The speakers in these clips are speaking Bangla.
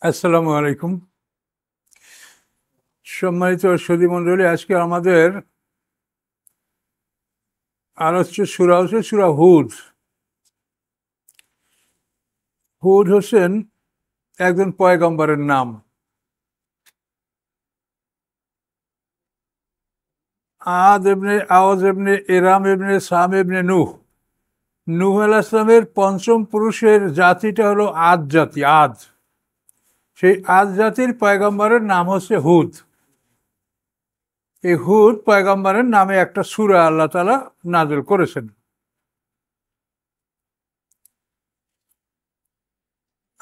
আসসালামু আলাইকুম। সম্মানিত সুধী মণ্ডলী, আজকে আমাদের আলোচ্য সূরা হচ্ছে সূরা হুদ। হুদ হোসেন একজন পয়গম্বরের নাম। আদ ইবনে আওয়াজ ইবনে ইরাম ইবনে সাম ইবনে নূহ। নূহ আলাইহিস সালামের পঞ্চম পুরুষের জাতিটা হলো আদ জাতি। আদ, সেই আদ জাতির পয়গম্বরের নাম হচ্ছে হুদ। এই হুদ পয়গম্বরের নামে একটা সূরা আল্লাহ তাআলা নাযিল করেছেন।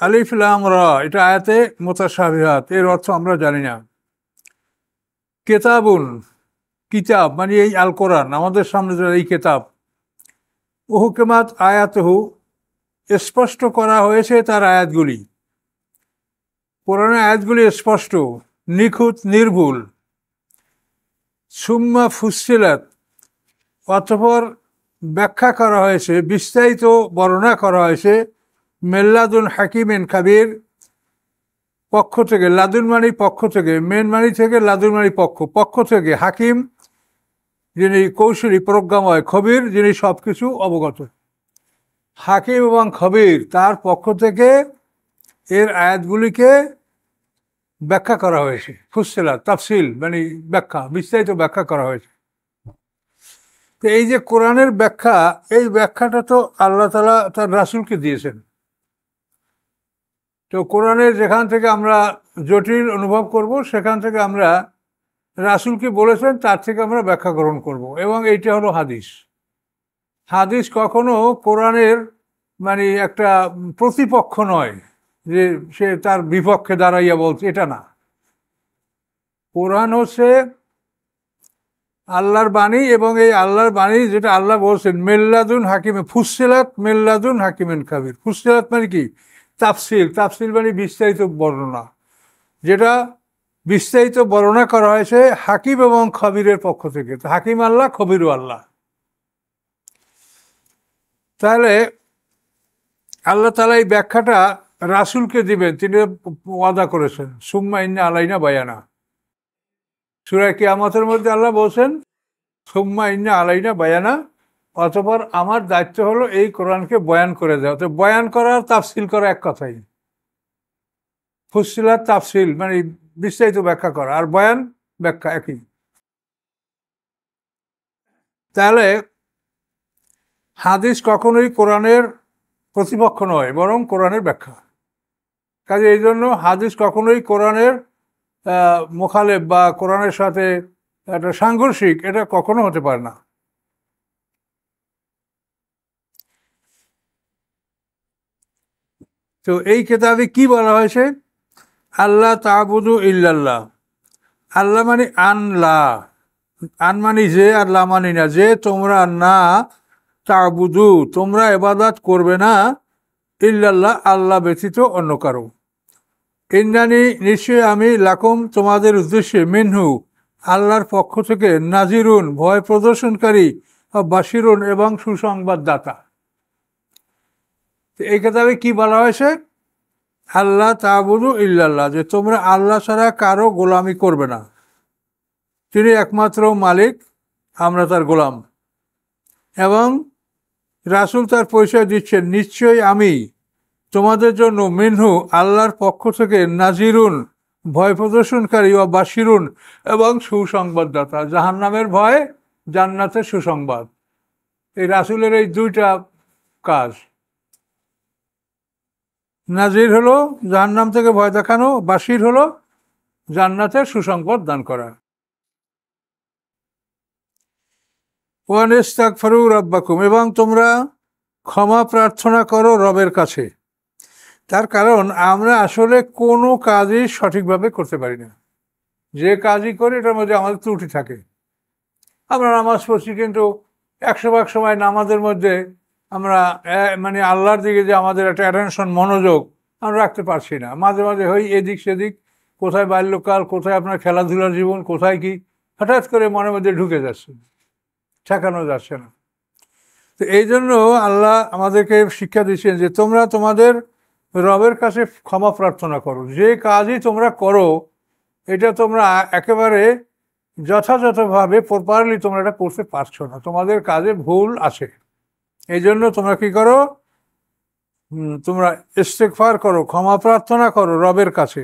আলিফ লাম রা, এটা আয়াতে মুতাশাবিহাত, এর অর্থ আমরা জানি না। কেতাবুন, কিতাব মানে এই আল কোরআন, আমাদের সামনে যে এই কিতাব। উহুকেমাত আয়াতহু, স্পষ্ট করা হয়েছে তার আয়াতগুলি। কোরআনের আয়াতগুলি স্পষ্ট, নিখুঁত, নির্ভুল। সুম্মা ফুসসিলাত, অতঃপর ব্যাখ্যা করা হয়েছে, বিস্তারিত বর্ণনা করা হয়েছে। মেল্লাদুন হাকিমেন কাবির, পক্ষ থেকে। লাদুন মানি পক্ষ থেকে, মেন মানি থেকে, লাদুন মানি পক্ষ, পক্ষ থেকে। হাকিম যিনি কৌশলী প্রজ্ঞাময়, খবির যিনি সব কিছু অবগত। হাকিম এবং খবির তার পক্ষ থেকে এর আয়াতগুলিকে ব্যাখ্যা করা হয়েছে। ফুসসিলাত, তাফসিল মানে ব্যাখ্যা, বিস্তারিত ব্যাখ্যা করা হয়েছে। তো এই যে কোরআনের ব্যাখ্যা, এই ব্যাখ্যাটা তো আল্লাহ তাআলা তার রাসূলকে দিয়েছেন। তো কোরআনের যেখান থেকে আমরা জটিল অনুভব করব, সেখান থেকে আমরা রাসূলকে বলেছেন তার থেকে আমরা ব্যাখ্যা গ্রহণ করব, এবং এইটা হলো হাদিস। হাদিস কখনো কোরআনের মানে একটা প্রতিপক্ষ নয় যে সে তার বিপক্ষে দাঁড়াইয়া বলছে, এটা না। কোরআন হচ্ছে আল্লাহর বাণী, এবং এই আল্লাহর বাণী যেটা আল্লাহ বলছেন, মেল্লাদুন হাকিমে ফুসসিলাত মেল্লাদুন হাকিমেন কাবির। ফুসসিলাত মানে কি? তাফসিল। তাফসিল মানে বিস্তারিত বর্ণনা, যেটা বিস্তারিত বর্ণনা করা হয়েছে হাকিম এবং খবিরের পক্ষ থেকে। তো হাকিম আল্লাহ, খবিরও আল্লাহ। তাহলে আল্লাহ তাআলা এই ব্যাখ্যাটা রাসূলকে দিবেন, তিনি ওয়াদা করেছেন। সুম্মা ইন্না আলাইনা বায়ানা, সূরা কিয়ামতের মধ্যে আল্লাহ বলছেন সুম্মা ইন্না আলাইনা বায়ানা, অতঃপর আমার দায়িত্ব হলো এই কোরআনকে বয়ান করে দেওয়া। তো বয়ান করা আর তাফসিল করা এক কথাই। ফুসসিলাত তাফসিল মানে বিস্তারিত ব্যাখ্যা করা, আর বয়ান ব্যাখ্যা একই। তাহলে হাদিস কখনোই কোরআনের প্রতিপক্ষ নয়, বরং কোরআনের ব্যাখ্যা। কাজে এই জন্য হাদিস কখনোই কোরআনের মোখালেফ বা কোরআনের সাথে একটা সাংঘর্ষিক, এটা কখনো হতে পারে না। তো এই কিতাবে কি বলা হয়েছে? আল্লাহ তা'বুদু ইল্লাল্লাহ। আল্লাহ মানে আনলা, আন মানি যে, আর লা মানি না, যে তোমরা না তা'বুদু, তোমরা ইবাদত করবে না, ইল্লাল্লাহ আল্লাহ ব্যতীত অন্য কারো। ইন্নানি নিশ্চয় আমি, লাকুম তোমাদের উদ্দেশ্যে, মিনহু আল্লাহর পক্ষ থেকে, নাজিরুন ভয় প্রদর্শনকারী, বাশিরুন এবং সুসংবাদদাতা। এই কিতাবে কি বলা হয়েছে? আল্লাহ তা'বুদু ইল্লাল্লাহ, যে তোমরা আল্লাহ ছাড়া কারো গোলামি করবে না, তিনি একমাত্র মালিক, আমরা তার গোলাম। এবং রাসূল তার পরিচয় দিচ্ছেন, নিশ্চয়ই আমি তোমাদের জন্য, মিনহু আল্লাহর পক্ষ থেকে, নাজিরুন ভয় প্রদর্শনকারী, ও বাশিরুন এবং সুসংবাদদাতা। জাহান্নামের ভয়, জান্নাতের সুসংবাদ। এই রাসূলের এই দুইটা কাজ। নাজির হলো জাহান্নাম থেকে ভয় দেখানো, বাশির হলো জান্নাতের সুসংবাদ দান করা। ওয়ানিস্তাগফিরু রাব্বাকুম, এবং তোমরা ক্ষমা প্রার্থনা করো রবের কাছে। তার কারণ আমরা আসলে কোনো কাজই সঠিকভাবে করতে পারি না। যে কাজই করি এটার মধ্যে আমাদের ত্রুটি থাকে। আমরা নামাজ পড়ছি, কিন্তু 100% সময় নামাজের মধ্যে আমরা মানে আল্লাহর দিকে যে আমাদের একটা অ্যাটেনশন, মনোযোগ আমরা রাখতে পারছি না। মাঝে মাঝে হই এদিক সেদিক, কোথায় বাল্যকাল, কোথায় আপনার খেলাধুলার জীবন, কোথায় কি হঠাৎ করে মনের মধ্যে ঢুকে যাচ্ছে, ঠেকানো যাচ্ছে না। তো এই জন্য আল্লাহ আমাদেরকে শিক্ষা দিচ্ছেন যে তোমরা তোমাদের রবের কাছে ক্ষমা প্রার্থনা করো। যে কাজই তোমরা করো এটা তোমরা একেবারে যথাযথভাবে প্রপারলি তোমরা এটা করতে পারছো না, তোমাদের কাজে ভুল আছে। এই জন্য তোমরা কি করো, তোমরা ইস্তেগফার করো, ক্ষমা প্রার্থনা করো রবের কাছে।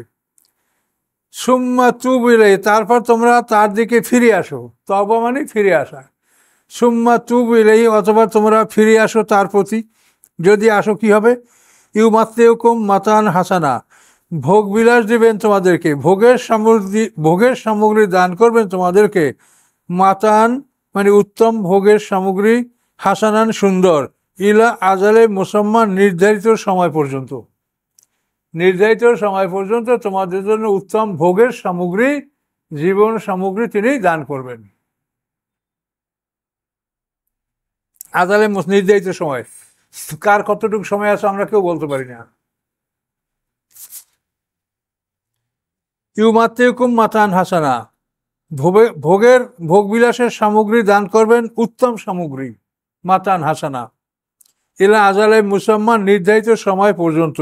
সুম্মা তুবু ইলাইহি, তারপর তোমরা তার দিকে ফিরে আসো। তওবা মানে ফিরে আসা। সুম্মা তুবু ইলাইহি, অথবা তোমরা ফিরে আসো তার প্রতি। যদি আসো কি হবে, ইউমাত্তিউকুম মাতান হাসানা, ভোগ বিলাস দিবেন তোমাদেরকে, ভোগের সামগ্রী দান করবেন তোমাদেরকে। মাতান মানে উত্তম ভোগের সামগ্রী, হাসানান সুন্দর, ইলা আজালে মুসাম্মান নির্ধারিত সময় পর্যন্ত। নির্ধারিত সময় পর্যন্ত তোমাদের জন্য উত্তম ভোগের সামগ্রী, জীবন সামগ্রী তিনি দান করবেন। আজালে নির্ধারিত সময়, কার কতটুকু সময় আছে আমরা কেউ বলতে পারি না। ইউমাত্তিউকুম মাতান হাসানা, ভোগ বিলাসের সামগ্রী দান করবেন, উত্তম সামগ্রী, মাতান হাসানা, ইলা আজালে মুসাম্মান নির্ধারিত সময় পর্যন্ত।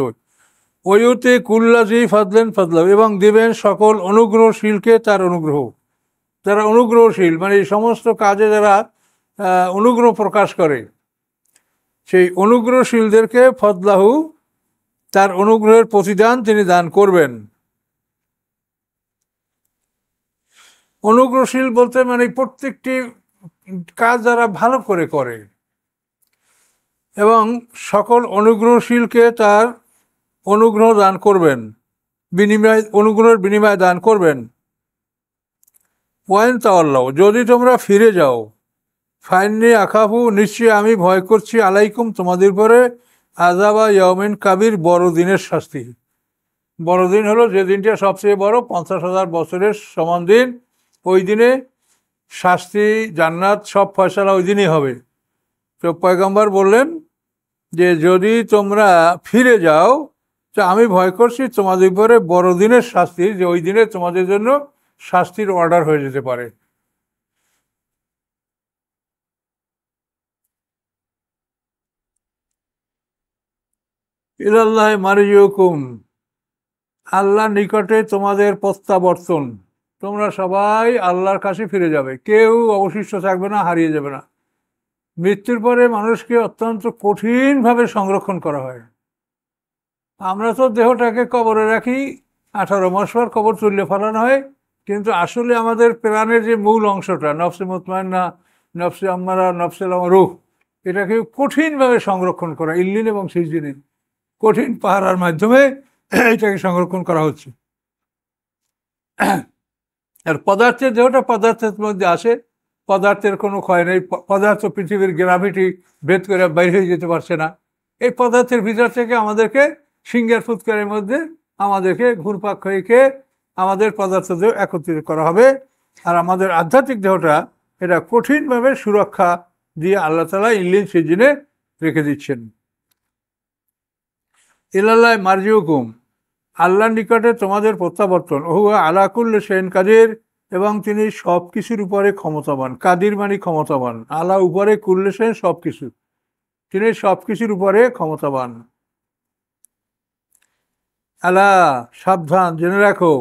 ওয়ুতে কুল্লাজি ফাদলেন ফাদলাম, এবং দিবেন সকল অনুগ্রহশীলকে তার অনুগ্রহ। যারা অনুগ্রহশীল মানে এই সমস্ত কাজে যারা অনুগ্রহ প্রকাশ করে, সেই অনুগ্রহশীলদেরকে ফদলাহু তার অনুগ্রহের প্রতিদান তিনি দান করবেন। অনুগ্রহশীল বলতে মানে প্রত্যেকটি কাজ যারা ভালো করে করে, এবং সকল অনুগ্রহশীলকে তার অনুগ্রহ দান করবেন, অনুগ্রহের বিনিময় দান করবেন। ওয়াইন তাওয়াল্লাহ, যদি তোমরা ফিরে যাও, ফাইন্নি আখাফু, নিশ্চয়ই আমি ভয় করছি, আলাইকুম তোমাদের উপরে, আযাবা ইয়াউমিন কাবির, বড়দিনের শাস্তি। বড়দিন হলো যে দিনটা সবচেয়ে বড়, 50,000 বছরের সমান দিন। ওই দিনে শাস্তি, জান্নাত সব ফয়সালা ওই দিনই হবে। তো পয়গম্বর বললেন যে যদি তোমরা ফিরে যাও, তো আমি ভয় করছি তোমাদের উপরে বড়দিনের শাস্তি, যে ওই দিনে তোমাদের জন্য শাস্তির অর্ডার হয়ে যেতে পারে। ইলাল্লাহি মারজিউকুম, আল্লাহর নিকটে তোমাদের প্রত্যাবর্তন। তোমরা সবাই আল্লাহর কাছে ফিরে যাবে, কেউ অবশিষ্ট থাকবে না, হারিয়ে যাবে না। মৃত্যুর পরে মানুষকে অত্যন্ত কঠিনভাবে সংরক্ষণ করা হয়। আমরা তো দেহটাকে কবরে রাখি, 18 মাস পর কবর তুললে ফেলানো হয়, কিন্তু আসলে আমাদের প্রাণের যে মূল অংশটা, নফসে মুতমাইন্না, নফসে আম্মারা, নফসে রূহ, এটাকে কঠিনভাবে সংরক্ষণ করা, ইল্লিন এবং সিজদিনে কঠিন পাহারার মাধ্যমে এটাকে সংরক্ষণ করা হচ্ছে। আর পদার্থের দেহটা পদার্থের মধ্যে আসে, পদার্থের কোনো ক্ষয় নেই, পদার্থ পৃথিবীর গ্রাভিটি ভেদ করে বাইরে হয়ে যেতে পারছে না। এই পদার্থের ভিতর থেকে আমাদেরকে সিঙ্গার ফুৎকারের মধ্যে আমাদেরকে ঘুরপাক খেয়ে আমাদের পদার্থ দেহ একত্রিত করা হবে। আর আমাদের আধ্যাত্মিক দেহটা এটা কঠিনভাবে সুরক্ষা দিয়ে আল্লাহ তাআলা ইল্লিন সিজিনে রেখে দিচ্ছেন। ইলাল্লাহ মারজিউকুম, আল্লাহর নিকটে তোমাদের প্রত্যাবর্তন। ওহুয়া আলা কুল্লি শাইইন কাদির, এবং তিনি সব কিছুর উপরে ক্ষমতাবান। কাদির মানে ক্ষমতাবান, আলা উপরে, কুল্লি শাইইন সব কিছু, তিনি সব কিছুর উপরে ক্ষমতাবান। আলা সাবধান, জেনে রাখো,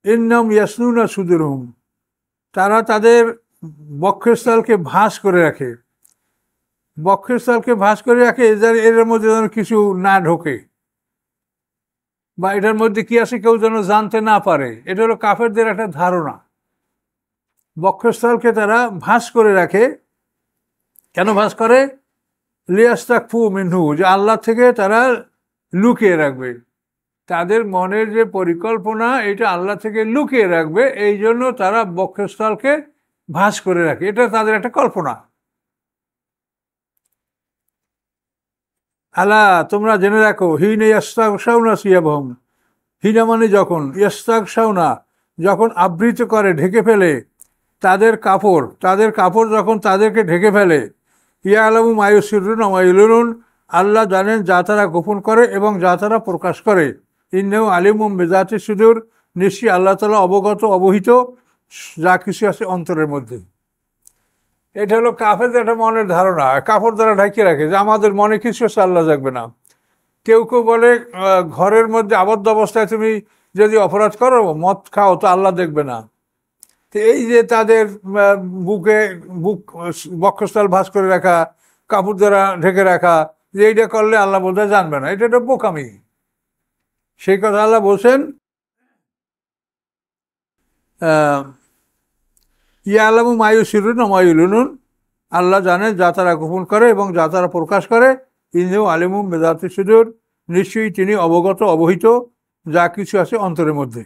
ইন্নাহুম ইয়াসনুনা সুদুরহুম, তারা তাদের বক্ষস্থলকে ভাঁজ করে রাখে। বক্ষস্থলকে ভাঁজ করে রাখে, এর মধ্যে যেন কিছু না ঢোকে, বা এটার মধ্যে কি আছে কেউ যেন জানতে না পারে। এটা হলো কাফেরদের একটা ধারণা। বক্ষস্থলকে তারা ভাঁজ করে রাখে। কেন ভাঁজ করে? লিয়াস্তাকফু মিনহু, যে আল্লাহ থেকে তারা লুকিয়ে রাখবে। তাদের মনের যে পরিকল্পনা, এটা আল্লাহ থেকে লুকিয়ে রাখবে, এই জন্য তারা বক্ষস্থলকে ভাঁজ করে রাখে। এটা তাদের একটা কল্পনা। আলা, তোমরা জেনে রাখো, হিনা ইয়াস্তাগশাউনা সিয়াবহুম, হিনা মানে যখন, ইয়াস্তাগশাউনা যখন আবৃত করে, ঢেকে ফেলে তাদের কাপড় যখন তাদেরকে ঢেকে ফেলে, ইয়ালামু মা ইউসিরুনা ওয়া ইউলিনুন, আল্লাহ জানেন যা তারা গোপন করে এবং যা তারা প্রকাশ করে। ইন্নাহু আলিমুম বিযাতি সুদূর, নিশ্চয়ই আল্লাহ তাআলা অবগত, অবহিত যা কিছু আছে অন্তরের মধ্যে। এটা হলো কাফেরদের একটা মনের ধারণা, কাপড় দ্বারা ঢাকিয়ে রাখে, যে আমাদের মনে কিছু আছে, আল্লাহ জানবে না। কেউ কেউ বলে ঘরের মধ্যে আবদ্ধ অবস্থায় তুমি যদি অপরাধ করো, মদ খাও, তো আল্লাহ দেখবে না। তো এই যে তাদের বুকে বুক বক্ষস্থল ভাঁজ করে রাখা, কাপড় দ্বারা ঢেকে রাখা, যে এইটা করলে আল্লাহ বোধহয় জানবে না, এটা একটা বোকামি। সেই কথা আল্লাহ বলছেন, ইয়া আলামু মায়ুসিরুন মায়ুলুনুন, আল্লাহ জানেন যা তারা গোপন করে এবং যা তারা প্রকাশ করে। ইন্নাহু আলিমুম বিযাতি সুদূর, নিশ্চয়ই তিনি অবগত অবহিত যা কিছু আছে অন্তরের মধ্যে।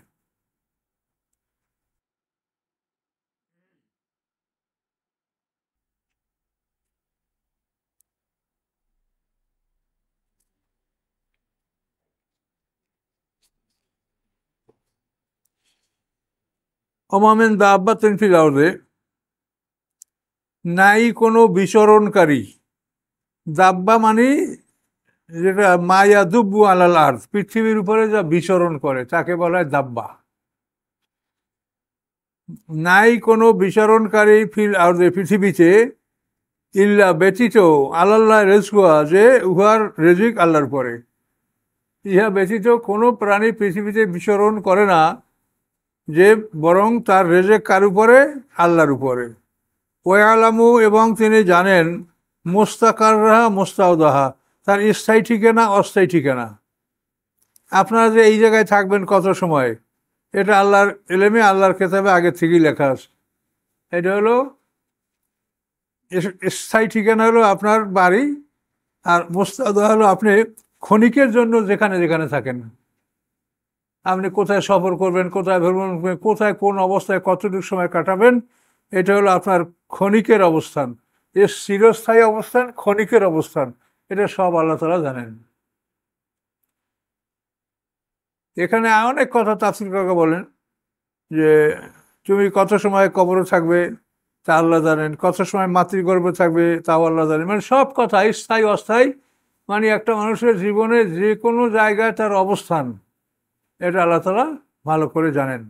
ওমা মিন দাব্বাতিন ফিল আরদি, নাই কোনো বিচরণকারী। দাব্বা মানে যেটা মায়া দুব্বু আলাল আর্থ, পৃথিবীর উপরে যা বিচরণ করে তাকে বলা হয় দাব্বা। নাই কোনো বিচরণকারী ফিল আরদে, পৃথিবীতে, ইল্লা ব্যতীত, আল্লাহ রেজকুয়া, যে উহার রেজিক আল্লাহর পরে। ইহা ব্যতীত কোনো প্রাণী পৃথিবীতে বিচরণ করে না, যে বরং তার রেজেক কার উপরে? আল্লাহর উপরে। ওয়ালামু, এবং তিনি জানেন, মোস্তাকাররা মোস্তাউদাহা, তার স্থায়ী ঠিকানা অস্থায়ী ঠিকানা। আপনারা যে এই জায়গায় থাকবেন কত সময়, এটা আল্লাহর এলেমে, আল্লাহর কেতাবে আগে থেকেই লেখা আছে। এটা হলো স্থায়ী ঠিকানা, হলো আপনার বাড়ি, আর মোস্তাউদাহা হলো আপনি ক্ষণিকের জন্য যেখানে যেখানে থাকেন। আপনি কোথায় সফর করবেন, কোথায় ভ্রমণ করবেন, কোথায় কোন অবস্থায় কতটুকু সময় কাটাবেন, এটা হলো আপনার ক্ষণিকের অবস্থান। এর চিরস্থায়ী অবস্থান, ক্ষণিকের অবস্থান, এটা সব আল্লাহ তাআলা জানেন। এখানে অনেক কথা তাফসীর কাকা বলেন যে তুমি কত সময় কবরে থাকবে তা আল্লাহ জানেন, কত সময় মাতৃগর্ভে থাকবে তাও আল্লাহ জানেন। মানে সব কথা, স্থায়ী অস্থায়ী, মানে একটা মানুষের জীবনে যে কোনো জায়গায় তার অবস্থান, এটা আল্লাহ তাআলা ভালো করে জানেন।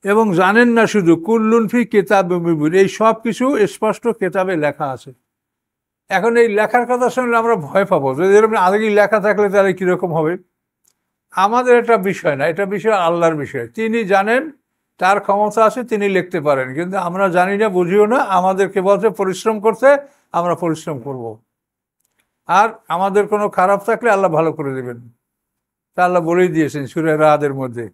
এবং জানেন না শুধু, কুল্লুন ফি কিতাবিম মুবিন, এই সব কিছু স্পষ্ট কেতাবে লেখা আছে। এখন এই লেখার কথা শুনলে আমরা ভয় পাবো, যদি এরকম আগেই লেখা থাকলে তাহলে কীরকম হবে। আমাদের এটা বিষয় না, এটা বিষয় আল্লাহর বিষয়। তিনি জানেন, তার ক্ষমতা আছে, তিনি লিখতে পারেন, কিন্তু আমরা জানি না, বুঝিও না। আমাদেরকে বলতে পরিশ্রম করতে, আমরা পরিশ্রম করব। আর আমাদের কোনো খারাপ থাকলে আল্লাহ ভালো করে দেবেন, তা আল্লাহ বলেই দিয়েছেন সূরা রাদের মধ্যে।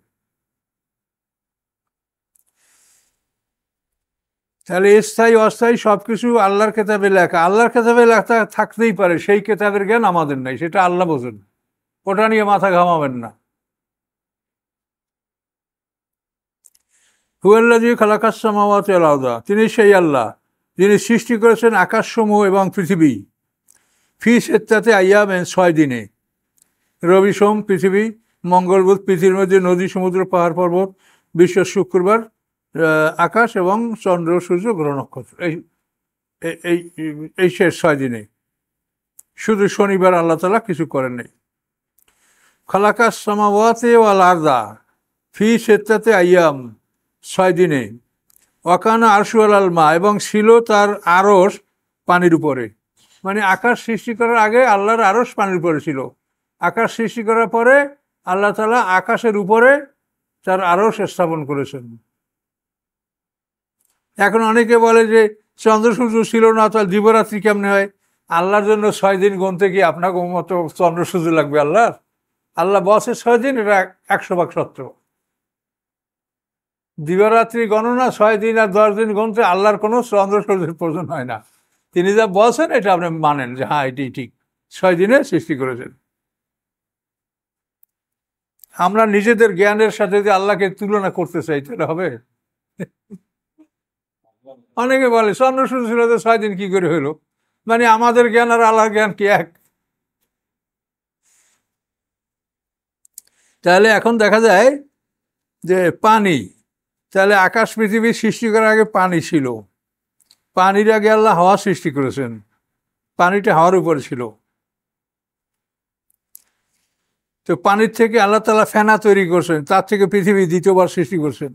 তাহলে স্থায়ী অস্থায়ী সব কিছু আল্লাহর কেতাবে লেখা। আল্লাহর কেতাবে লেখা থাকতেই পারে, সেই কেতাবের জ্ঞান আমাদের নাই, সেটা আল্লাহ বোঝেন, ওটা নিয়ে মাথা ঘামাবেন না। হুয়াল্লাযী খালাকাস সামাওয়াতি ওয়াল আরদা, তিনি সেই আল্লাহ যিনি সৃষ্টি করেছেন আকাশসমূহ এবং পৃথিবী। ফি সিত্তাতি আইয়ামিন, 6 দিনে। রবি সোম পৃথিবী, মঙ্গল বুধ পৃথিবীর মধ্যে নদী সমুদ্র পাহাড় পর্বত, বিশ্ব শুক্রবার আকাশ, এবং চন্দ্র সূর্য গ্রহ নক্ষত্র। এই এই এই শেষ 6 দিনে, শুধু শনিবার আল্লাহ তাআলা কিছু করেন নাই। খালাকাস সামাওয়াতি ওয়াল আরদা ফি সিত্তাতি আইয়াম, 6 দিনে। ওয়াকানা আরশু আলাল মা, এবং ছিল তার আরশ পানির উপরে। মানে আকাশ সৃষ্টি করার আগে আল্লাহর আরশ পানির উপরে ছিল। আকাশ সৃষ্টি করার পরে আল্লাহ তাআলা আকাশের উপরে তার আরশ স্থাপন করেছেন। এখন অনেকে বলে যে চন্দ্র সূর্য ছিল না, তাহলে দিবরাত্রি কেমনে হয়? আল্লাহর জন্য 6 দিন গুনতে কি আপনাকে মতো চন্দ্র সূর্য লাগবে? আল্লাহ বসে 6 দিন, এটা 100 ভাগ সত্য। দিবরাত্রি গণনা 6 দিন আর 10 দিন গুনতে আল্লাহর কোনো চন্দ্র সূর্যের প্রয়োজন হয় না। তিনি যা বলছেন এটা আপনি মানেন যে হ্যাঁ এটি ঠিক, 6 দিনে সৃষ্টি করেছেন। আমরা নিজেদের জ্ঞানের সাথে যে আল্লাহকে তুলনা করতে চাই, তাহলে হবে? অনেকে বলে চন্দ্র সূর্য ছিল, 6 দিন কি করে হলো? মানে আমাদের জ্ঞান আর আল্লাহর জ্ঞান কি এক? তাহলে এখন দেখা যায় যে পানি, তাহলে আকাশ পৃথিবী সৃষ্টি করার আগে পানি ছিল, পানির আগে আল্লাহ হাওয়া সৃষ্টি করেছেন, পানিটা হাওয়ার উপরে ছিল। তো পানির থেকে আল্লাহ তাআলা ফেনা তৈরি করছেন, তার থেকে পৃথিবী দ্বিতীয়বার সৃষ্টি করছেন।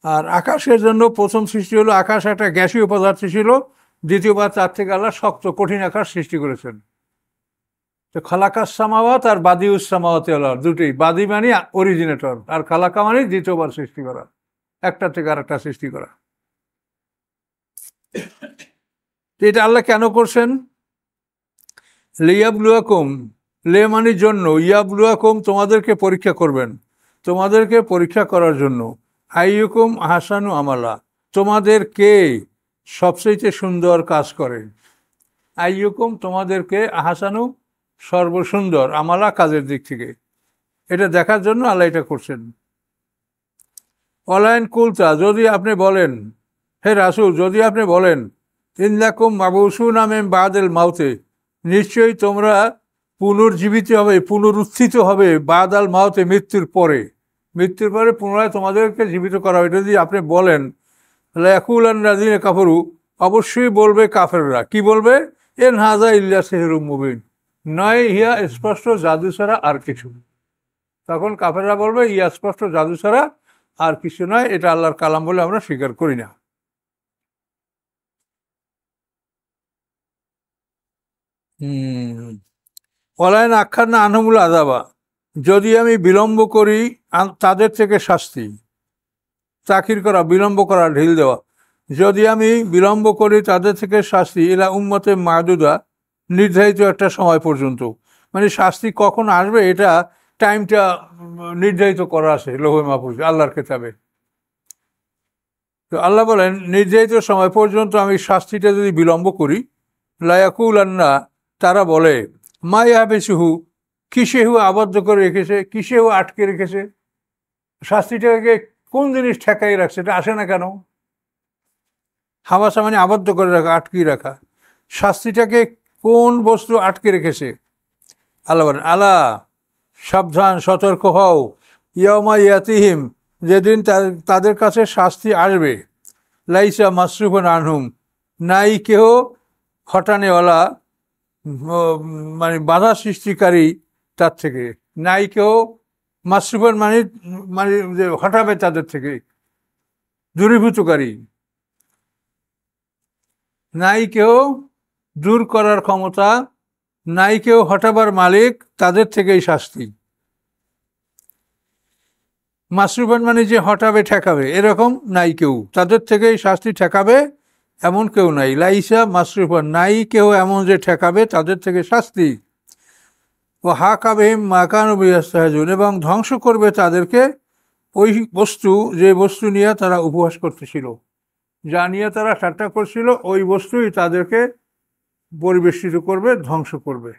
আর আকাশের জন্য প্রথম সৃষ্টি হলো, আকাশ একটা গ্যাসীয় পদার্থ ছিল, দ্বিতীয়বার তার থেকে আল্লাহ শক্ত কঠিন আকাশ সৃষ্টি করেছেন। তো খালাকাস সামাওয়াত আর বাদিউস সামাওয়াতি আল আরদ দুটোই, বাদি মানে অরিজিনেটর, আর খালাকা মানে দ্বিতীয়বার সৃষ্টি করা, একটা থেকে আর একটা সৃষ্টি করা। এটা আল্লাহ কেন করছেন? লিয়াবলুয়াকুম, লে মানে জন্য, ইয়াবলুয়াকুম তোমাদেরকে পরীক্ষা করবেন, তোমাদেরকে পরীক্ষা করার জন্য। আইয়ুকুম আহসানু আমালা, তোমাদের কে সবচেয়ে সুন্দর কাজ করে। আইয়ুকুম তোমাদেরকে আহসানু সর্বসুন্দর, আমালা কাজের দিক থেকে, এটা দেখার জন্য আল্লাহ এটা করছেন। অলাইন কুলতা, যদি আপনি বলেন, হে রাসূল যদি আপনি বলেন, ইন্নাকুম মাবউসুনা মিন বাদিল মাউতে, নিশ্চয়ই তোমরা পুনর্জীবিত হবে, পুনরুত্থিত হবে, বাদাল মাউতে মৃত্যুর পরে, মৃত্যুর পরে পুনরায় তোমাদেরকে জীবিত করা হবে, এটা যদি আপনি বলেন, লায়াকুলান রাযিনা কাফারু, অবশ্যই বলবে কাফেররা, কি বলবে? এন হাযা ইল্লা সিহরুম মুবিন, নয় ইহা স্পষ্ট জাদু ছাড়া আর কিছু। তখন কাফেররা বলবে ইয়া স্পষ্ট জাদু ছাড়া আর কিছু নয়, এটা আল্লাহর কালাম বলে আমরা স্বীকার করি না। ওয়ালাইন আখ্যান্না আনহুমুল আযাবা, যদি আমি বিলম্ব করি তাদের থেকে শাস্তি, তাখির করা, বিলম্ব করা, ঢিল দেওয়া, যদি আমি বিলম্ব করি তাদের থেকে শাস্তি, ইলা উম্মতে মাদুদা, নির্ধারিত একটা সময় পর্যন্ত, মানে শাস্তি কখন আসবে এটা টাইমটা নির্ধারিত করা আছে লৌহে মাহফুজ, আল্লাহর কিতাবে। তো আল্লাহ বলেন নির্ধারিত সময় পর্যন্ত আমি শাস্তিটা যদি বিলম্ব করি, লায়াকুলান্না, তারা বলে, মা ইয়াহবিসুহু, কিসেহু আবদ্ধ করে রেখেছে, কিসেহু আটকে রেখেছে, শাস্তিটাকে কোন জিনিস ঠেকাই রাখছে, এটা আসে না কেন? হাবাসা মানে আবদ্ধ করে রাখা, আটকিয়ে রাখা, শাস্তিটাকে কোন বস্তু আটকে রেখেছে? আল্লাহ বলেন আলা, সাবধান, সতর্ক হও, ইয়াউমা ইয়াতিহিম, যেদিন তাদের কাছে শাস্তি আসবে, লাইসা মাসরুফুন আনহুম, নাই কেহ হটানেওয়ালা, মানে বাধা সৃষ্টিকারী তার থেকে, নাই কেউ মাসরুফান মানে মানে যে হটাবে তাদের থেকে, দূরীভূতকারী, নাই কেউ দূর করার ক্ষমতা, নাই কেউ হটাবার মালিক, তাদের থেকেই শাস্তি। মাসরুফান মানে যে হটাবে, ঠেকাবে, এরকম নাই কেউ, তাদের থেকেই শাস্তি ঠেকাবে এমন কেউ নাই। লাইসা মাসরুফান, নাই কেউ এমন যে ঠেকাবে তাদের থেকে শাস্তি। ও হাকাবেহিম মাকানু বিয়াস্তাহজুন, এবং ধ্বংস করবে তাদেরকে ওই বস্তু, যে বস্তু নিয়ে তারা উপহাস করতেছিল, যা নিয়ে তারা ঠাট্টা করছিল, ওই বস্তুই তাদেরকে পরিবেষ্টিত করবে, ধ্বংস করবে।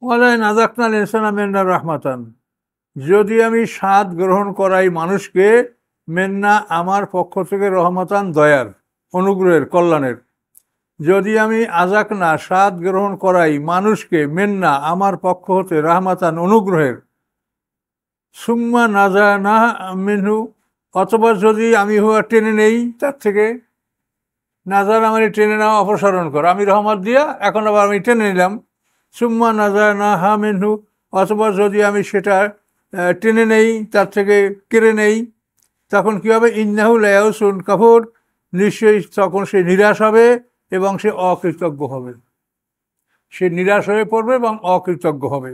ওয়ালাইন আযাকনাল ইনসানা মিন্না রাহমাতান, যদি আমি স্বাদ গ্রহণ করাই মানুষকে, মেন্না আমার পক্ষ থেকে, রহমাতান দয়ার, অনুগ্রহের, কল্যাণের, যদি আমি আযাকনা স্বাদ গ্রহণ করাই মানুষকে, মেন্না আমার পক্ষ হতে, রাহমাতান অনুগ্রহের, সুম্মা নাযানা মিনহু, অথবা যদি আমি হুয়া টেনে নেই তার থেকে, নাজার মানে টেনে নেওয়া, অপসারণ করা, আমি রহমত দিয়া এখন আবার আমি টেনে নিলাম, সুম্মা নাযানা হা মিনহু, অথবা যদি আমি সেটা টেনে নেই তার থেকে, কেড়ে নেই, তখন কী হবে? ইন্নাহু লায়াউসুন কাফুর, নিশ্চয়ই তখন সে নিরাশ হবে এবং সে অকৃতজ্ঞ হবে, সে নিরাশ হয়ে পড়বে এবং অকৃতজ্ঞ হবে।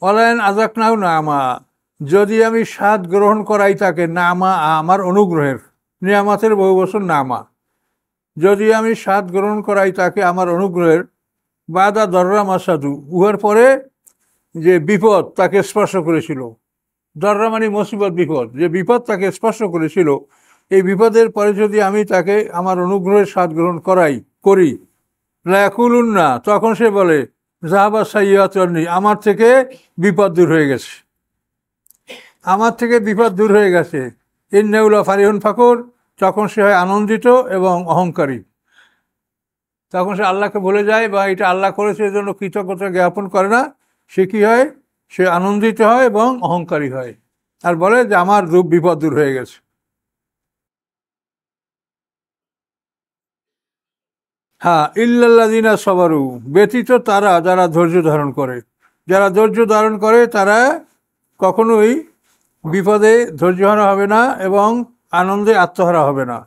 ওয়ালাইন আযাকনাহু নামা, যদি আমি স্বাদ গ্রহণ করাই তাকে, নামা আমার অনুগ্রহের, নিয়ামতের বহু বছর নামা, যদি আমি স্বাদ গ্রহণ করাই তাকে আমার অনুগ্রহের, বাদা দররা মাসাদু, উহার পরে যে বিপদ তাকে স্পর্শ করেছিল, দররা মানে মুসিবত, বিপদ, যে বিপদ তাকে স্পর্শ করেছিল, এই বিপদের পরে যদি আমি তাকে আমার অনুগ্রহের স্বাদ গ্রহণ করি, লায়াকুলুন্না, তখন সে বলে, যাহাবা সাইয়াতুন্নি, আমার থেকে বিপদ দূর হয়ে গেছে, আমার থেকে বিপদ দূর হয়ে গেছে। ইন্নাউলা ফারিহুন ফাকুর, তখন সে হয় আনন্দিত এবং অহংকারী, তখন সে আল্লাহকে ভুলে যায়, বা এটা আল্লাহ করেছে এজন্য কৃতজ্ঞতা জ্ঞাপন করে না, সে কী হয়? সে আনন্দিত হয় এবং অহংকারী হয়, আর বলে যে আমার বিপদ দূর হয়ে গেছে। হ্যাঁ, ইল্লাল্লাযিনা সাবারু, ব্যতীত তারা যারা ধৈর্য ধারণ করে, যারা ধৈর্য ধারণ করে তারা কখনোই বিপদে ধৈর্যহারা হবে না এবং আনন্দে আত্মহারা হবে না।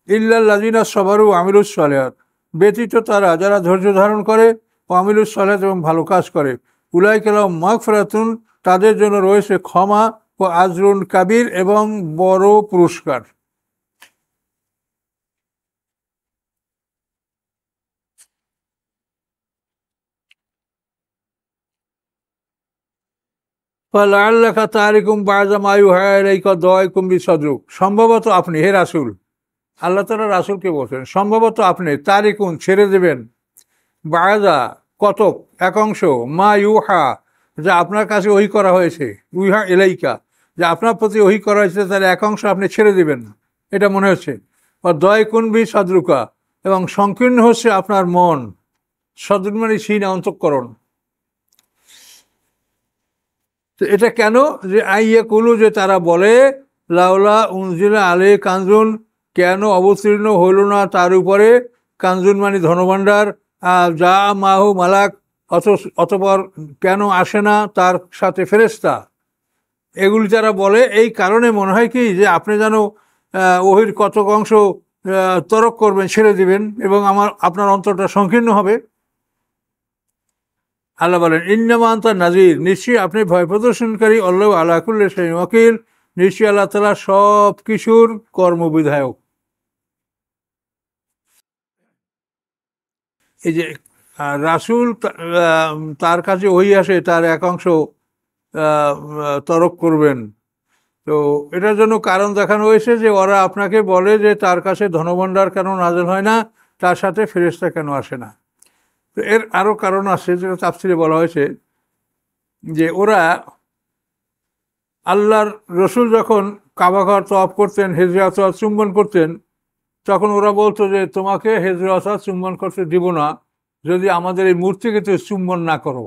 ইল্লাল্লাযিনা সবারু আমিলুস সালিহাত, ব্যতীত তারা যারা ধৈর্য ধারণ করে ও আমিলুস সালিহাত এবং ভালো কাজ করে, উলাইকা লাহুম মাগফিরাতুন, তাদের জন্য রয়েছে ক্ষমা ও আজরুন কাবীর এবং বড় পুরস্কার। ফালাআল্লাকা তারিকুম বা'দা মা ইউহা ইলাইকা দায়কুম বিসাদরুক, সম্ভবত আপনি, হে রাসূল, আল্লাহ তাআলা রাসূলকে বলছেন, সম্ভবত আপনি তারিকুন ছেড়ে দেবেন, বা'দা কতক, এক অংশ, মা ইউহা যা আপনার কাছে ওহী করা হয়েছে, ইউহা ইলাইকা যা আপনার প্রতি ওহী করা হয়েছে, তার এক অংশ আপনি ছেড়ে দেবেন এটা মনে হচ্ছে। দায়কুন বিসাদরুকা, এবং সংকীর্ণ হচ্ছে আপনার মন। সদর মানে সিনা, অন্তঃকরণ। তো এটা কেন? যে আইয়া কুলু, যে তারা বলে, লাউলা উনজিলা আলে কানজুন, কেন অবতীর্ণ হইল না তার উপরে, কানজুন মানে ধনভাণ্ডার, যা মাহু মালাক, অতপর কেন আসে না তার সাথে ফেরেশতা। এগুলি তারা বলে এই কারণে মনে হয় কি যে আপনি যেন ওহির কতক অংশ তরক করবেন, ছেড়ে দিবেন এবং আপনার অন্তরটা সংকীর্ণ হবে। আল্লাহ বলেন, ইন্নামা আনতা নাজির, নিশ্চয়ই আপনি ভয় প্রদর্শনকারী, আল্লাহু আলা কুল্লি শাইইন ওয়াকিল, নিশ্চয়ই আল্লাহ তাআলা সব কিছুর কর্মবিধায়ক। এই যে রাসূল তার কাছে ওহী আসে, তার এক অংশ তরক করবেন, তো এটার জন্য কারণ দেখানো হয়েছে যে ওরা আপনাকে বলে যে তার কাছে ধনভাণ্ডার কেন নাযিল হয় না, তার সাথে ফেরেশতা কেন আসে না। তো এর আরও কারণ আছে, যেটা তাফসীরে বলা হয়েছে যে ওরা আল্লাহর রসুল যখন কাবা ঘর তওয়াফ করতেন, হিজরে আসওয়াদ চুম্বন করতেন, তখন ওরা বলতো যে তোমাকে হিজরে আসওয়াদ চুম্বন করতে দিব না যদি আমাদের এই মূর্তিকে তো চুম্বন না করো।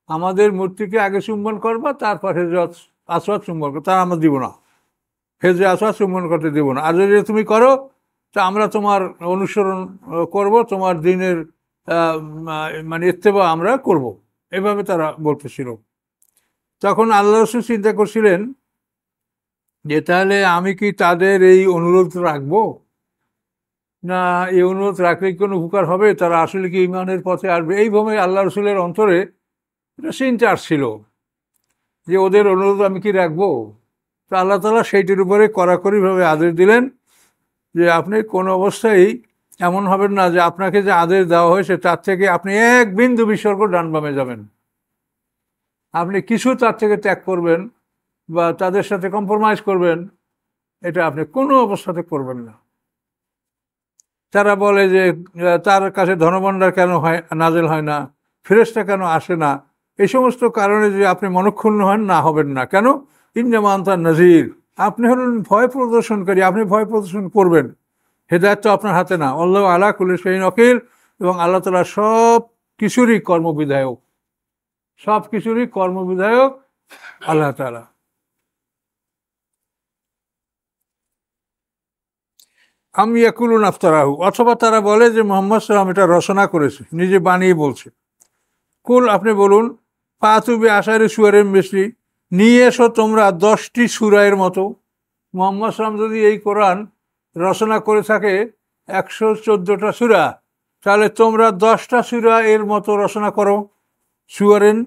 আমাদের মূর্তিকে আগে চুম্বন করবা, তারপর হিজরে আসওয়াদ চুম্বন করো, তার আমরা দিব না, হিজরে আসওয়াদ চুম্বন করতে দিব না। আর যদি তুমি করো তা আমরা তোমার অনুসরণ করব, তোমার দিনের মানে ইত্তেবা আমরা করব, এভাবে তারা বলতেছিল। তখন আল্লাহ রাসূল চিন্তা করছিলেন যে তাহলে আমি কি তাদের এই অনুরোধ রাখবো, না এই অনুরোধ রাখলে কোনো উপকার হবে, তারা আসলে কি ঈমানের পথে আসবে। এইভাবে আল্লাহ রসুলের অন্তরে এটা চিন্তা আসছিল যে ওদের অনুরোধ আমি কি রাখবো। তো আল্লাহ তাআলা সেইটির উপরে কড়াকড়িভাবে আদেশ দিলেন যে আপনি কোনো অবস্থায় এমন হবেন না যে আপনাকে যে আদেশ দেওয়া হয়েছে তার থেকে আপনি এক বিন্দু বিসর্গ ডান বামে যাবেন, আপনি কিছু তার থেকে ত্যাগ করবেন বা তাদের সাথে কম্প্রোমাইজ করবেন, এটা আপনি কোনো অবস্থাতে করবেন না। তারা বলে যে তার কাছে ধনভাণ্ডার কেন নাযিল হয় না, ফেরেশতা কেন আসে না, এই সমস্ত কারণে যে আপনি মনক্ষুণ্ণ হবেন না। কেন? ইন্নামা আনতা নাযির, আপনি হলেন ভয় প্রদর্শনকারী, আপনি ভয় প্রদর্শন করবেন, হেদায়েত তো আপনার হাতে না। আল্লাহু আলা কুল্লি শাইইন ওয়াকিল, এবং আল্লাহ তাআলা সব কিছুরই কর্মবিধায়ক, সব কিছুরই কর্মবিধায়ক আল্লাহ তাআলা। আমি ইয়াকুলুন আফতারাহু, অথবা তারা বলে যে মুহাম্মদ সাল্লাল্লাহু আলাইহি ওয়াসাল্লাম এটা রচনা করেছে, নিজে বানিয়ে বলছে। কুল, আপনি বলুন, ফাতুবি আশারি সূরাতিন মিসলি, নিয়ে এসো তোমরা 10টি সূরার মতো। মুহাম্মদ সাল্লাল্লাহু আলাইহি ওয়াসাল্লাম যদি এই কোরআন রচনা করে থাকে 114টা সূরা, তাহলে তোমরা 10টা সূরা এর মতো রচনা করো। সূরাতিন,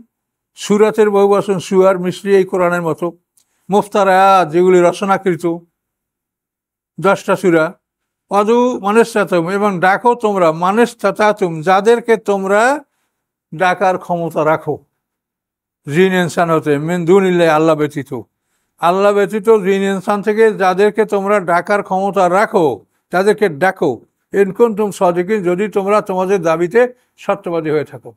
সূরাতের বহুবচন সূরা, মিসলি এই কোরআনের মতো, মুফতারাত যেগুলি রচনাকৃত 10টা সূরা। অদু মানেস্তাতুম, এবং ডাকো তোমরা, মানেস্তাতুম যাদেরকে তোমরা ডাকার ক্ষমতা রাখো, জিন ইনসান হতে, মিন দুনিল্লাহ আল্লাহ ব্যতীত, আল্লাহ ব্যতীত জিন ইনসান থেকে যাদেরকে তোমরা ডাকার ক্ষমতা রাখো, তাদেরকে ডাকো। ইন কুনতুম সাদিকিন, যদি তোমরা তোমাদের দাবিতে সত্যবাদী হয়ে থাকো।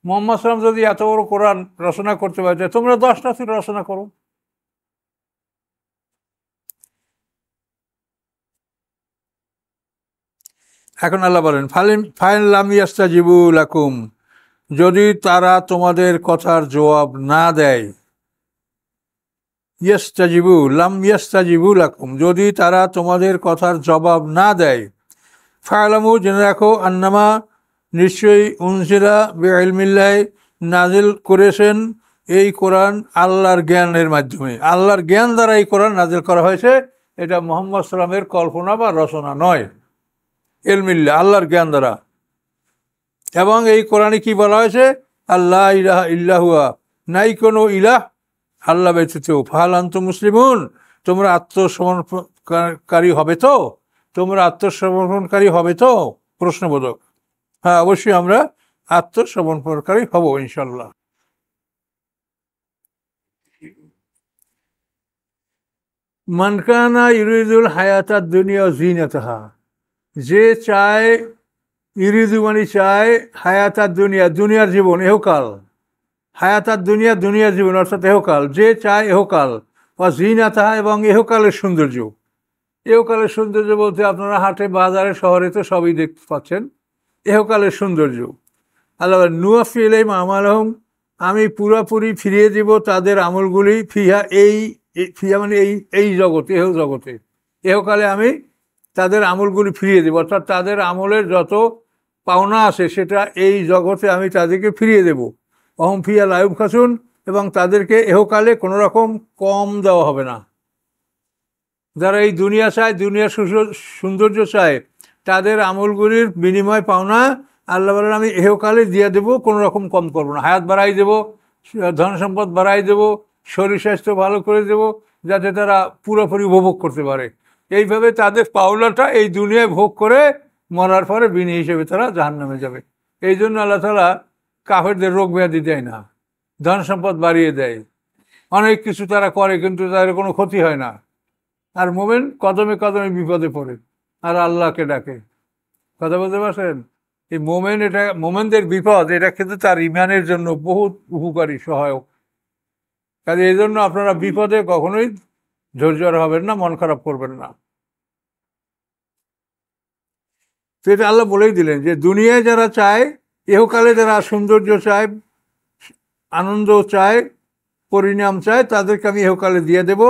মুহাম্মদ সাল্লাল্লাহু আলাইহি ওয়াসাল্লাম যদি এত বড় কোরআন রচনা করতে পারে, তোমরা 10টা সূরা রচনা করো। এখন আল্লাহ বলেন, ফাইন লাম ইয়াস্তাজিবু লাকুম, যদি তারা তোমাদের কথার জবাব না দেয়, ইয়াস্তাজিবু, লাম ইয়াস্তাজিবু লাকুম, যদি তারা তোমাদের কথার জবাব না দেয়, ফা'লামু, জেনে রাখো, আন্নামা, নিশ্চয়ই, উনজিলা বিইলমিল্লাহ, নাজিল করেছেন এই কোরআন আল্লাহর জ্ঞানের মাধ্যমে, আল্লাহর জ্ঞান দ্বারা এই কোরআন নাজিল করা হয়েছে। এটা মুহাম্মদ সাল্লামের কল্পনা বা রচনা নয়, ইলমিল্লাহ, আল্লাহর জ্ঞান দ্বারা। এবং এই কোরআনে কি বলা হয়েছে? আল্লাহ ইলাহা ইল্লাহুয়া, নাই কোনো ইলাহ আল্লাহ ব্যতীত, ফাহাল আনতুম মুসলিমুন, তোমরা আত্মসমর্পণকারী হবে তো? তোমরা আত্মসমর্পণকারী হবে তো? প্রশ্নবোধক। হ্যাঁ, অবশ্যই আমরা আত্মসমর্পণকারী হব ইনশাল্লাহ। মানকানা ইউরিদুল হায়াতাদ দুনিয়া জিনাতাহা, যে চায়, ইউরিদু মানে চায়, হায়াতাদ দুনিয়া দুনিয়ার জীবন, এহকাল, হায়াতাদ দুনিয়া দুনিয়ার জীবন অর্থাৎ এহকাল, যে চায় এহকাল, বা জিনাতাহা এবং এহকালের সৌন্দর্য। এহকালের সৌন্দর্য বলতে আপনারা হাটে বাজারে শহরে তো সবই দেখতে পাচ্ছেন, এহকালের সৌন্দর্য। আল্লাহ নুয়াফি ইলাইহিম আমালহুম, আমি পুরাপুরি ফিরিয়ে দিব তাদের আমলগুলি, ফিহা ফিহা মানে এই জগতে, এহ জগতে, এহকালে আমি তাদের আমলগুলি ফিরিয়ে দেব, অর্থাৎ তাদের আমলের যত পাওনা আছে সেটা এই জগতে আমি তাদেরকে ফিরিয়ে দেব। অহম ফিয়া লা ইউবখাসুন, এবং তাদেরকে এহকালে কোনো রকম কম দেওয়া হবে না। যারা এই দুনিয়া চায়, দুনিয়ার সৌন্দর্য চায়, তাদের আমলগুলির বিনিময় পাওনা আল্লাহ বলেন আমি এহকালে দিয়ে দেবো, কোনো রকম কম করবো না। হায়াত বাড়াই দেবো, ধন সম্পদ বাড়াই দেবো, শরীর স্বাস্থ্য ভালো করে দেব, যাতে তারা পুরোপুরি উপভোগ করতে পারে। এইভাবে তাদের পাওনাটা এই দুনিয়ায় ভোগ করে মরার পরে বিনিময় হিসেবে তারা জাহান্নামে যাবে। এই জন্য আল্লাহ তাআলা কাফেরদের রোগ ব্যাধি দেয় না, ধন সম্পদ বাড়িয়ে দেয়, অনেক কিছু তারা করে, কিন্তু তাদের কোনো ক্ষতি হয় না। আর মোমেন কদমে কদমে বিপদে পড়ে আর আল্লাহকে ডাকে। কথা বলতে পারছেন? এই মোমেনদের বিপদ এটা কিন্তু তার ইমানের জন্য বহুত উপকারী, সহায়ক। কাজে এই জন্য আপনারা বিপদে কখনোই ধৈর্য হবেন না, মন খারাপ করবেন না। তো এটা আল্লাহ বলেই দিলেন যে দুনিয়ায় যারা চায়, এহকালে যারা সৌন্দর্য চায়, আনন্দ চায়, পরিণাম চায়, তাদেরকে আমি এহকালে দিয়ে দেব,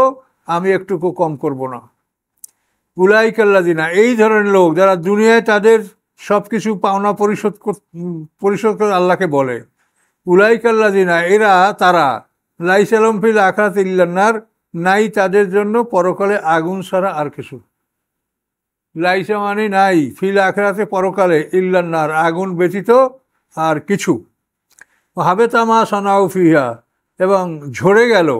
আমি একটুকু কম করব না। উলাইকাল্লাযিনা, এই ধরনের লোক যারা দুনিয়ায় তাদের সব কিছু পাওনা পরিশোধ করে আল্লাহকে বলে, উলাইকাল্লাযিনা, এরা তারা, লাইসা লাহুম ফিল আখিরাতি ইল্লান নার, নাই তাদের জন্য পরকালে আগুন ছাড়া আর কিছু। লাইসা মানে নাই, ফিল আখিরাতে পরকালে, ইল্লান নার আগুন ব্যতীত আর কিছু। হাবেতা মা সানাউ ফিহা, এবং ঝরে গেল,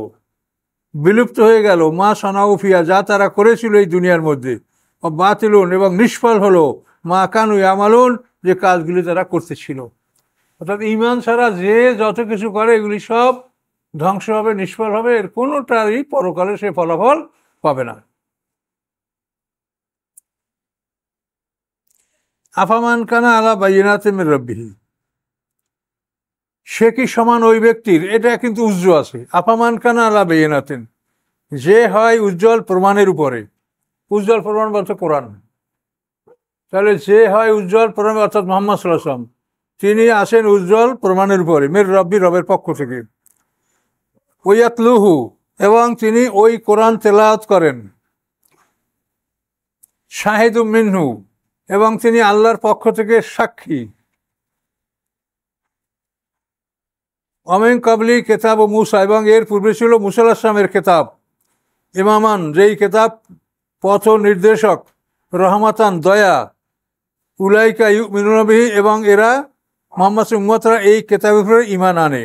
বিলুপ্ত হয়ে গেল, মা সানাউ ফিহা, যা তারা করেছিল এই দুনিয়ার মধ্যে, বাতিলুন, এবং নিষ্ফল হলো, মা কানু ইয়ামালুন, যে কাজগুলি তারা করতেছিল। অর্থাৎ ঈমান ছাড়া যে যত কিছু করে এগুলি সব ধ্বংস হবে, নিষ্ফল হবে, এর কোনোটারই পরকালে সে ফলাফল পাবে না। আফামান কানা আলা বাইয়িনাতিন মির রাব্বিহি, সে কি সমান ওই ব্যক্তির, এটা কিন্তু উজ্জ্ব আছে। আফামান কানা আলা বাইয়িনাতিন, যে হয় উজ্জ্বল প্রমাণের উপরে, উজ্জ্বল প্রমাণ বলতে কোরআন। তাহলে যে হয় উজ্জ্বল প্রমাণ অর্থাৎ মুহাম্মদ সাল্লাল্লাহু আলাইহি ওয়াসাল্লাম, তিনি আসেন উজ্জ্বল প্রমাণের উপরে, মির রব্বি, রবের পক্ষ থেকে। ওয়ায়াতলুহু, এবং তিনি ওই কোরআন তেলাওয়াত করেন। শাহিদুম মিনহু, এবং তিনি আল্লাহর পক্ষ থেকে সাক্ষী। অমিন কাবলি কেতাব ও মুসা, এবং এর পূর্বে ছিল মুসা আলাইহিস সালামের কেতাব। ইমামান, যেই কেতাব পথ নির্দেশক, রহমাতান, দয়া। উলাইকা ইউমিনুনা বিহি, এবং এরা মুহাম্মদ উম্মতরা এই কেতাবের উপরে ঈমান আনে।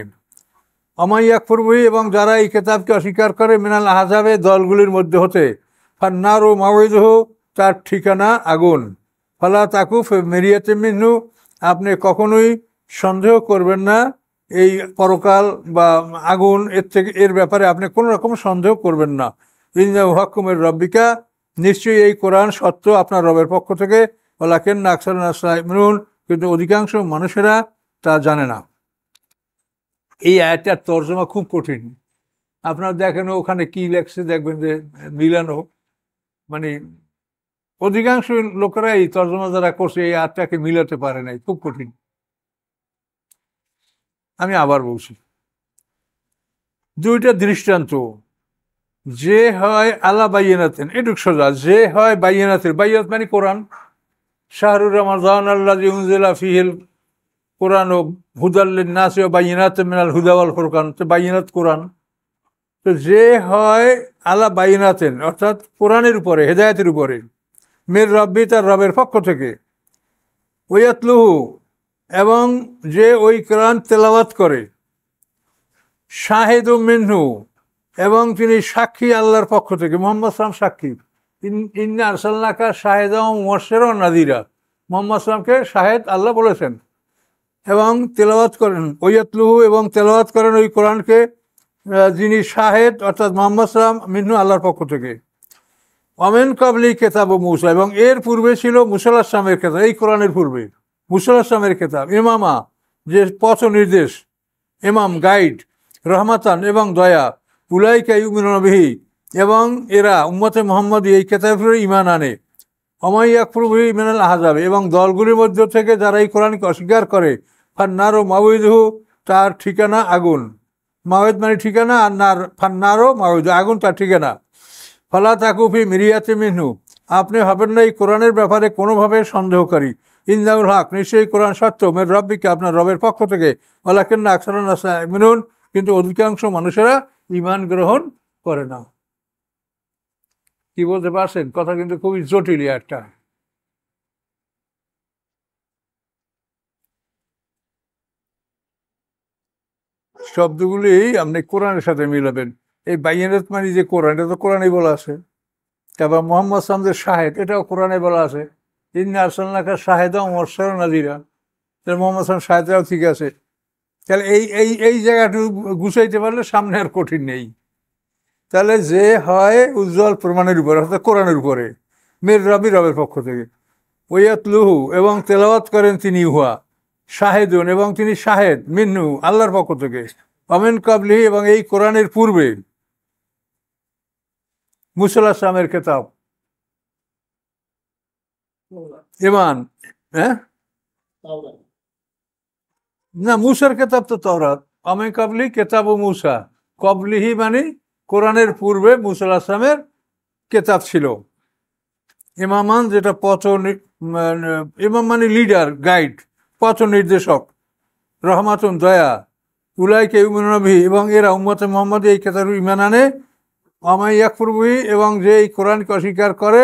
আমাই ইয়াকফুর বিহি, এবং যারা এই কেতাবকে অস্বীকার করে, মিনাল আহজাবে, দলগুলির মধ্যে হতে, ফান্নারু মাওয়িদুহু, তার ঠিকানা আগুন। ফালা তাকু ফি মিরিয়াতিন মিনহু, আপনি কখনোই সন্দেহ করবেন না এই পরকাল বা আগুন, এর ব্যাপারে আপনি কোনো রকম সন্দেহ করবেন না। ইন্নাহু হাক্কুম মির রাব্বিকা, নিশ্চয়ই এই কোরআন সত্য আপনার রবের পক্ষ থেকে। ওয়ালাকিন্না আকসারান নাস লা ইউমিনুন, কিন্তু অধিকাংশ মানুষেরা তা জানে না। এই আয়াতটার তর্জমা খুব কঠিন। আপনারা দেখেন ওখানে কি লেখছে, দেখবেন যে মিলানো, মানে অধিকাংশ লোকেরা এই তর্জমা যারা করছে এই আয়াতটাকে মিলাতে পারে নাই, খুব কঠিন। আমি আবার বলছি, দুইটা দৃষ্টান্ত, যে হয় আলা বাইয়িনাতিন, এটুক সোজা, যে হয় বাইয়িনাতিন, বাইয়িনাত মানে কোরআন। শাহরুর রমাদান আল্লাযী উনজিলা ফীহিল কোরআন ও হুদাল্লিন নাস ও বাইনাত মিনাল হুদা ওয়াল ফুরকান, তো বাইনাত কোরআন। তো যে হয় আলা বাইনাতেন অর্থাৎ কোরআনের উপরে, হেদায়েতের উপরে, মির রব্বি তার রবের পক্ষ থেকে, ওয়াতলুহু এবং যে ওই কোরআন তেলাওয়াত করে, শাহিদুম মিনহু এবং তিনি সাক্ষী আল্লাহর পক্ষ থেকে, মুহাম্মদ সাল্লাম সাক্ষী। ইন্না আরসালনাকা শাহিদাও মুবাশশিরাও ওয়া নাযীরা, মুহাম্মদ সাল্লামকে শাহেদ আল্লাহ বলেছেন। এবং তেলাওয়াত করেন, ওয়াতলুহু এবং তেলাওয়াত করেন ওই কোরআনকে যিনি শাহেদ অর্থাৎ মুহাম্মদ সাল্লাম মিনহু আল্লাহর পক্ষ থেকে। ওয়ামিন ক্বাবলি কিতাব মূসা এবং এর পূর্বে ছিল মূসা আলাইহিস সালামের কিতাব, এই কোরআনের পূর্বে মূসা আলাইহিস সালামের কিতাব, ইমামা যে পথ নির্দেশ, ইমাম গাইড, রহমাতান এবং দয়া, উলাইকা ইউমিনুনা বিহি এবং এরা উম্মতে মুহাম্মদ এই কিতাবের ঈমান আনে। ওয়া ইয়াকফুরু বিহি মিনাল আহজাব এবং দলগুলির মধ্য থেকে যারা এই কোরআনকে অস্বীকার করে, ফান্নারু মাউইদুহু তার ঠিকানা আগুন, মাউইদ মানে ঠিকানা, আর নার ফান্নারু মাউইদ আগুন তার ঠিকানা। ফালা তাকু ফি মিরিয়াতিম মিনহু আপনি হবেন না এই কোরআনের ব্যাপারে কোনোভাবে সন্দেহকারী। ইন্নাহুল হক নিশ্চয়ই কোরআন সত্য, মির রব্বিকা আপনার রবের পক্ষ থেকে, ওয়ালাকিন্না আকসারান নাস লা ইউমিনুন কিন্তু অধিকাংশ মানুষেরা ঈমান গ্রহণ করে না। কি বলতে পারছেন? কথা কিন্তু খুবই জটিল একটা। শব্দগুলি আপনি কোরআনের সাথে মিলাবেন। এই বাইয়ানাত মানে যে কোরআন, এটা তো কোরআনে বলা আছে। তারপর মুহাম্মদ সাল্লাল্লাহু আলাইহি শাহেদ, এটাও কোরআনে বলা আছে। ইন্না আরসালনাকা শাহিদাও ওয়া মুবাশশিরাও ওয়া নাযীরা, তাহলে মুহাম্মদ সাল্লাল্লাহু আলাইহি শাহেদটাও ঠিক আছে। তাহলে এই এই এই জায়গাটুকু গুছাইতে পারলে সামনে আর কঠিন নেই। তাহলে যে হয় উজ্জ্বল প্রমাণের উপরে অর্থাৎ কোরআনের উপরে, মির রবি রবের পক্ষ থেকে, ওয়াতলুহু এবং তেলাওয়াত করেন তিনি উহা, শাহেদুন এবং তিনি শাহেদ মিন্নু আল্লাহর পক্ষ থেকে, অমিন কাবলিহি এবং এই কোরআনের পূর্বে মূসা আলাইহিস সালামের কিতাব ঈমান, হ্যাঁ না মূসার কিতাব তো তাওরাত, অমিন কাবলি কিতাব ও মূসা, কবলিহি মানে কোরআনের পূর্বে মূসা আলাইহিস সালামের কিতাব ছিল। ইমামান যেটা পথ, ইমাম মানে লিডার, গাইড, পথ নির্দেশক, রহমাতুন দয়া, উলাইকা ইউমিনুনা বিহি এবং এরা উম্মতে মুহাম্মদ এই কিতাবের ঈমান আনে, ওয়া ইয়াকফুরু বিহি এবং যে এই কোরআনকে অস্বীকার করে,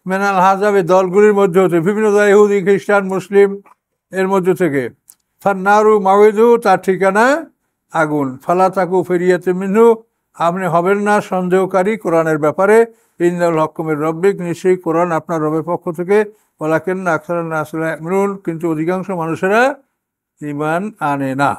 মিনাল আহজাব দলগুলির মধ্যে হতে, বিভিন্ন দল, ইহুদি খ্রিস্টান মুসলিম এর মধ্য থেকে, ফান্নারু মাউইদুহু তার ঠিকানা আগুন। ফালা তাকু ফি মিরিয়াতিম মিনহু আপনি হবেন না সন্দেহকারী কোরআনের ব্যাপারে। ইন্নাল হক মির রব্বিক নিশ্চয়ই কোরআন আপনার রবের পক্ষ থেকে, ওয়ালাকিন্না আকসারান নাস লা ইউমিনুন কিন্তু অধিকাংশ মানুষেরা ঈমান আনে না।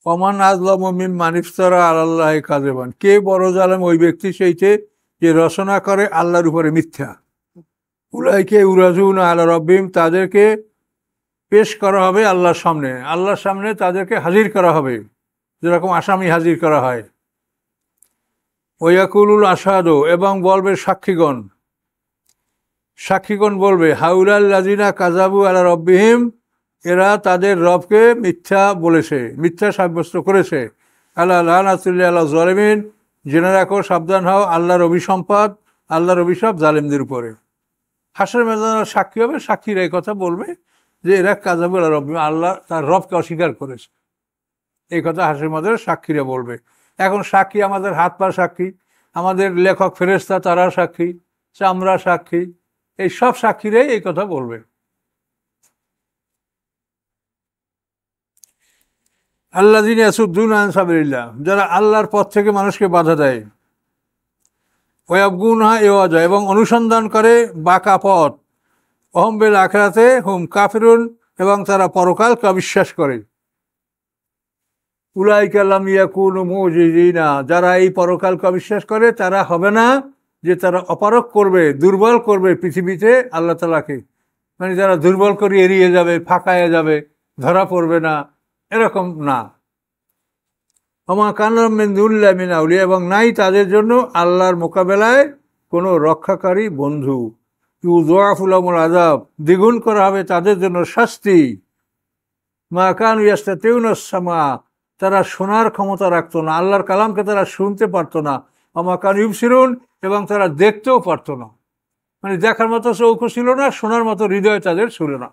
ওমান আযলামু মিম্মান ইফতারা আলাল্লাহি কাযিবান কে বড় জালেম ওই ব্যক্তি সেইটে যে রচনা করে আল্লাহর উপরে মিথ্যা। উলাইকা ইউরাজুনা আলা রাব্বিহিম তাদেরকে পেশ করা হবে আল্লাহর সামনে, আল্লাহর সামনে তাদেরকে হাজির করা হবে যেরকম আসামি হাজির করা হয়। ওয়াকুলুল আশহাদু এবং বলবে সাক্ষীগণ, সাক্ষীগণ বলবে হাউলাল লাযিনা কাযাবু আলা রাব্বিহিম এরা তাদের রবকে মিথ্যা বলেছে, মিথ্যা সাব্যস্ত করেছে। আল্লাহ লানাতুল্লাহি আলা যালিমিন জেনে রাখো, সাবধান হও আল্লাহর অভিসম্পাদ, আল্লাহর অভিশাপ জালেমদের উপরে। হাসরের ময়দানে সাক্ষী হবে, সাক্ষীরা এই কথা বলবে যে এরা কাযাবু আলা রাব্বিহিম আল্লাহ তার রবকে অস্বীকার করেছে, এই কথা হাসরের ময়দানে সাক্ষীরা বলবে। এখন সাক্ষী আমাদের হাত পা সাক্ষী, আমাদের লেখক ফেরেশতা তারা সাক্ষী, চামড়া সাক্ষী, এই সব সাক্ষীরাই এই কথা বলবে। আল্লাযিনা ইয়াসুদ্দুনা আন সাবিলিল্লাহ যারা আল্লাহর পথ থেকে মানুষকে বাধা দেয়, ওয়াবগুনহা ইওয়াজা এবং অনুসন্ধান করে বাঁকা পথ, অহম বিল আখিরাতে হুম কাফিরুন এবং তারা পরকালকে অবিশ্বাস করে। উলাইকা লাম ইয়াকুনু মুজিজিনা যারা এই পরকালকে অবিশ্বাস করে তারা হবে না যে তারা অপারক করবে, দুর্বল করবে পৃথিবীতে আল্লাহ তাআলাকে, মানে যারা দুর্বল করে এড়িয়ে যাবে, ফাঁকায় যাবে, ধরা পড়বে না, এরকম না। ওমা কানা মিন দুনিল্লাহি মিন আউলিয়া এবং নাই তাদের জন্য আল্লাহর মোকাবেলায় কোনো রক্ষাকারী বন্ধু। ইউযাফু লাহুমুল আযাব দ্বিগুণ করা হবে তাদের জন্য শাস্তি। মা কানু ইয়াস্তাতিউনা সামা তারা শোনার ক্ষমতা রাখতো না, আল্লাহর কালামকে তারা শুনতে পারতো না। ওমা কানু ইউবসিরুন এবং তারা দেখতেও পারতো না, মানে দেখার মতো চৌকো ছিল না, শোনার মতো হৃদয় তাদের ছিল না।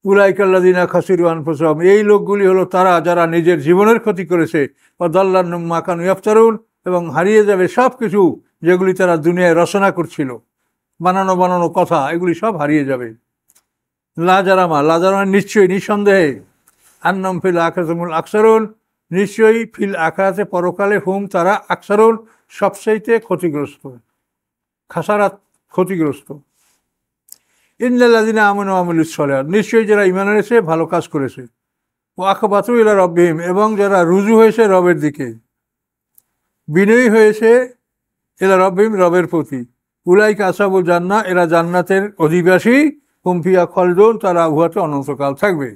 উলাইকাল্লাযিনা খাসিরু আনফুসাহুম, এই লোকগুলি হলো তারা যারা নিজের জীবনের ক্ষতি করেছে। ওয়া দাল্লাহুম মা কানু ইয়াফতারুন, এবং হারিয়ে যাবে সব কিছু যেগুলি তারা দুনিয়ায় রচনা করছিল, বানানো বানানো কথা, এগুলি সব হারিয়ে যাবে। লাজারামা, লাজারামা নিশ্চয়ই, নিঃসন্দেহে, আন্নাম ফিল আখিরাতিল আকসারুন, নিশ্চয়ই ফিল আখিরাতে পরকালে, হুম তারা, আকসারুন সবচাইতে ক্ষতিগ্রস্ত, খাসারাত ক্ষতিগ্রস্ত। ইন্নাল্লাযিনা আমানু ওয়া আমিলুস সালিহাত, নিশ্চয়ই যারা ঈমান এনেছে ভালো কাজ করেছে। ও আখবাতু ইলা রাব্বিহিম, এবং যারা রুজু হয়েছে রবের দিকে, বিনয়ী হয়েছে, ইলা রাব্বিহিম রবের প্রতি। উলাইকা আসহাবুল জান্নাহ, এরা জান্নাতের অধিবাসী, হুম ফিহা খালিদুন, তারা উহাতে অনন্তকাল থাকবে।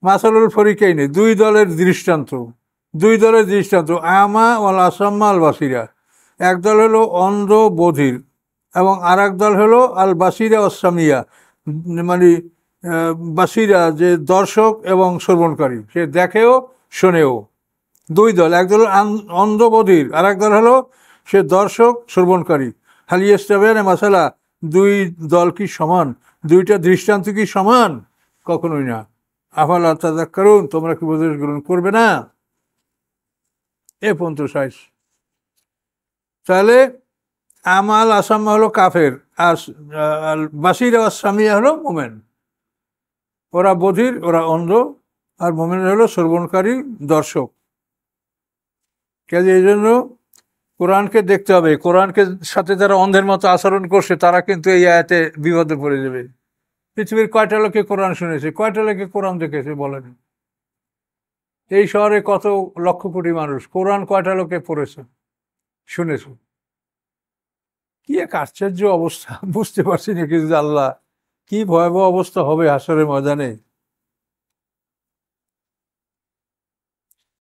মাসালুল ফরিকাইনি, দুই দলের দৃষ্টান্ত, দুই দলের দৃষ্টান্ত, আমা ওয়াল আসাম্মা আল বাসিরা, এক দল হলো অন্ধ বধির, এবং আর এক দল হলো আল বাসিরা ওয়াসামিয়া, মানে বাসিরা যে দর্শক এবং শ্রবণকারী, সে দেখেও শোনেও। দুই দল, এক দল অন্ধ বধির, আর এক দল হলো সে দর্শক শ্রবণকারী। হালিয়াস্তাবেন মাসালা, দুই দল কি সমান? দুইটা দৃষ্টান্ত কি সমান? কখনোই না। আফালা তাযাক্কারুন, তোমরা কি উপদেশ গ্রহণ করবে না? এ পর্যন্ত শেষ। তাহলে আমাল আসাম্মা হলো কাফের, আর বাসিরা সামিয়া হলো মোমেন। ওরা বধির, ওরা অন্ধ, আর মোমেন হলো শ্রবণকারী দর্শক। কাজে এই জন্য কোরআনকে দেখতে হবে। কোরআনকে সাথে যারা অন্ধের মতো আচরণ করছে তারা কিন্তু এই আয়াতে বিপদে পড়ে যাবে। পৃথিবীর কয়টা লোকে কোরআন শুনেছে, কয়টা লোকে কোরআন দেখেছে বলেন? এই শহরে কত লক্ষ কোটি মানুষ, কোরআন কয়টা লোকে পড়েছে, শুনেছে? কি এক আশ্চর্য অবস্থা, বুঝতে পারছি না কিছু। আল্লাহ, কি ভয়াবহ অবস্থা হবে হাসরের ময়দানে।